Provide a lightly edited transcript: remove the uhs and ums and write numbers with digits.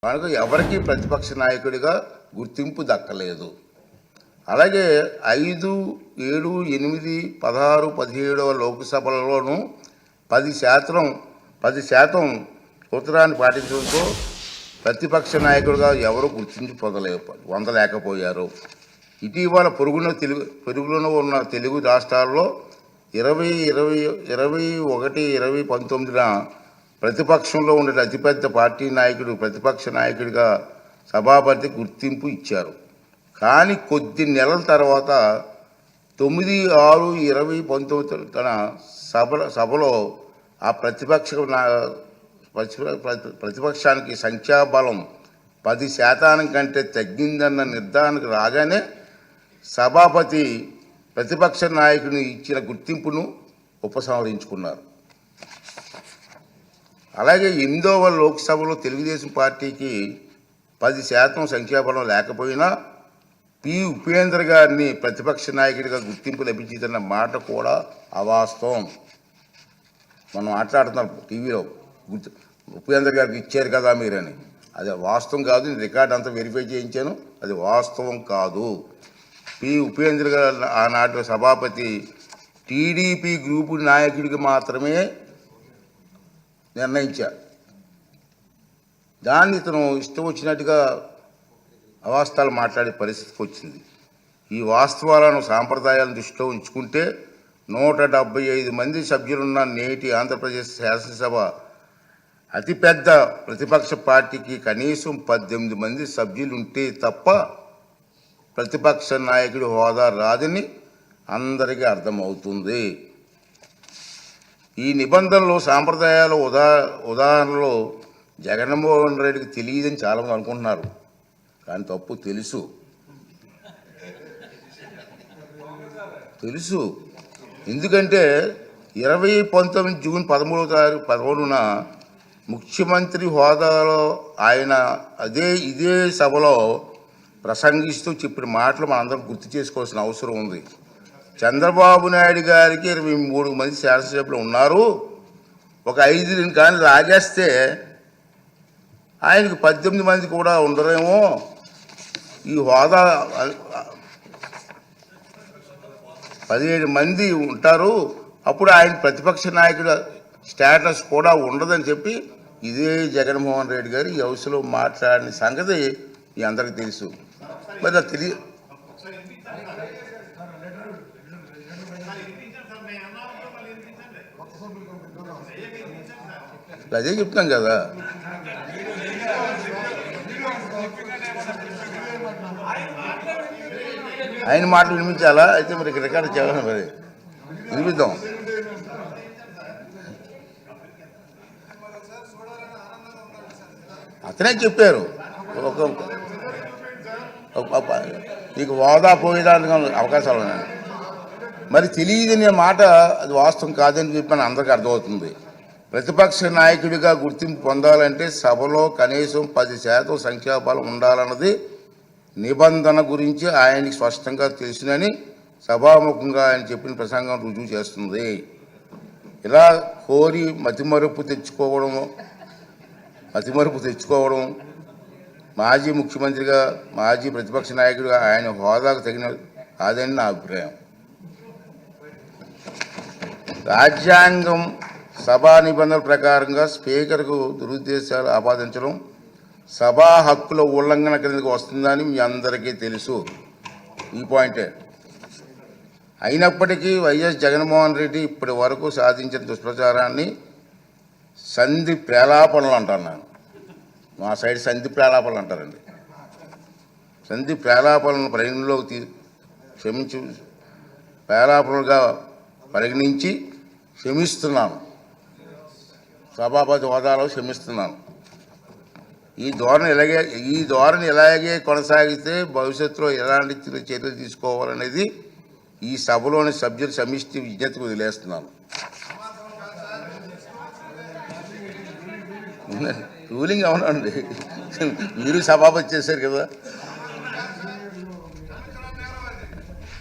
మనకు ఎవరికి ప్రతిపక్ష నాయకుడిగా గుర్తింపు దక్కలేదు. అలాగే 5, 7, 8, 16, 17 లోక్సభలలోనూ 10% ఉత్తరాన్ని పాటించడంతో ప్రతిపక్ష నాయకుడిగా ఎవరు పొందలేకపోయారు. ఇటీవల పొరుగులో ఉన్న తెలుగు రాష్ట్రాల్లో 2021 ప్రతిపక్షంలో ఉండే అతిపెద్ద పార్టీ నాయకుడు ప్రతిపక్ష నాయకుడిగా సభాపతి గుర్తింపు ఇచ్చారు. కానీ కొద్ది నెలల తర్వాత 9/6/2019 తన సభలో ఆ ప్రతిపక్షానికి సంఖ్యాబలం 10% కంటే తగ్గిందన్న నిర్ధారణకు రాగానే సభాపతి ప్రతిపక్ష నాయకుని ఇచ్చిన గుర్తింపును ఉపసంహరించుకున్నారు. అలాగే 8వ లోక్సభలో తెలుగుదేశం పార్టీకి 10% సంఖ్యాబలం లేకపోయినా పి ఉపేంద్ర గారిని ప్రతిపక్ష నాయకుడిగా గుర్తింపు లభించిందన్న మాట కూడా అవాస్తవం. మనం మాట్లాడుతున్నాం టీవీలో ఉపేంద్ర గారికి ఇచ్చారు కదా మీరని. అది వాస్తవం కాదు. నేను రికార్డ్ అంతా వెరిఫై చేయించాను. అది వాస్తవం కాదు. పి ఉపేంద్ర గారు ఆనాటి సభాపతి టీడీపీ గ్రూపు నాయకుడికి మాత్రమే నిర్ణయించారు. దాన్ని ఇతను ఇష్టం వచ్చినట్టుగా అవాస్తవాలు మాట్లాడే పరిస్థితికి వచ్చింది. ఈ వాస్తవాలను సాంప్రదాయాలను దృష్టిలో ఉంచుకుంటే 175 మంది సభ్యులున్న నేటి ఆంధ్రప్రదేశ్ శాసనసభ అతిపెద్ద ప్రతిపక్ష పార్టీకి కనీసం 18 మంది సభ్యులుంటే తప్ప ప్రతిపక్ష నాయకుడి హోదా రాదని అందరికీ అర్థమవుతుంది. ఈ నిబంధనలు సాంప్రదాయాల ఉదాహరణలో జగన్మోహన్ రెడ్డికి తెలియదని చాలామంది అనుకుంటున్నారు. కానీ తప్పు. తెలుసు. ఎందుకంటే 2019 జూన్ 13న ముఖ్యమంత్రి హోదాలో ఆయన ఇదే సభలో ప్రసంగిస్తూ చెప్పిన మాటలు మనందరం గుర్తు చేసుకోవాల్సిన అవసరం ఉంది. చంద్రబాబు నాయుడు గారికి 23 మంది శాసనసభ్యులు ఉన్నారు. ఒక 5 కానీ లాగేస్తే ఆయనకు 18 మంది కూడా ఉండరేమో. ఈ హోదా 17 మంది ఉంటారు. అప్పుడు ఆయన ప్రతిపక్ష నాయకుడు స్టేటస్ కూడా ఉండదని చెప్పి ఇదే జగన్మోహన్ రెడ్డి గారు ఈ హౌస్లో మాట్లాడిన సంగతి మీ అందరికీ తెలుసు. మరి అదే చెప్తాం కదా. ఆయన మాటలు వినిపించాలా? అయితే మరి రికార్డు చేయాలి. మరి వినిపిద్దాం. అతనే చెప్పారు నీకు హోదా పోయేదానికి అవకాశాలు ఉన్నాయి. మరి తెలియదని మాట అది వాస్తవం కాదని చెప్పని అందరికీ అర్థమవుతుంది. ప్రతిపక్ష నాయకుడిగా గుర్తింపు పొందాలంటే సభలో కనీసం 10% సంఖ్యాబలం ఉండాలన్నది నిబంధన గురించి ఆయనకి స్పష్టంగా తెలుసునని సభాముఖంగా ఆయన చెప్పిన ప్రసంగం రుజువు చేస్తుంది. ఇలా కోరి మతిమరుపు తెచ్చుకోవడం మాజీ ముఖ్యమంత్రిగా మాజీ ప్రతిపక్ష నాయకుడిగా ఆయన హోదాకు తగిన కాదని నా అభిప్రాయం. రాజ్యాంగం సభా నిబంధనల ప్రకారంగా స్పీకర్కు దురుద్దేశాలు ఆపాదించడం సభా హక్కుల ఉల్లంఘన కిందకు వస్తుందని మీ అందరికీ తెలుసు. ఈ పాయింటే. అయినప్పటికీ వైఎస్ జగన్మోహన్ రెడ్డి ఇప్పటి వరకు సాధించిన దుష్ప్రచారాన్ని సంధి ప్రేలాపనలు అంటాను. నేను మా సైడ్ సంధి ప్రేలాపనలు అంటారండి. సంధి ప్రేలాపనలను పరిగణలోకి ప్రేలాపనలుగా పరిగణించి క్షమిస్తున్నాను. సభాపతి హోదాలో క్షమిస్తున్నాను. ఈ ధోరణి ఇలాగే కొనసాగితే భవిష్యత్తులో ఎలాంటి చర్యలు తీసుకోవాలనేది ఈ సభలోని సభ్యుల సమిష్టి విజ్ఞతకు వదిలేస్తున్నాను. రూలింగ్ అవునండి. మీరు సభాపతి చేశారు కదా.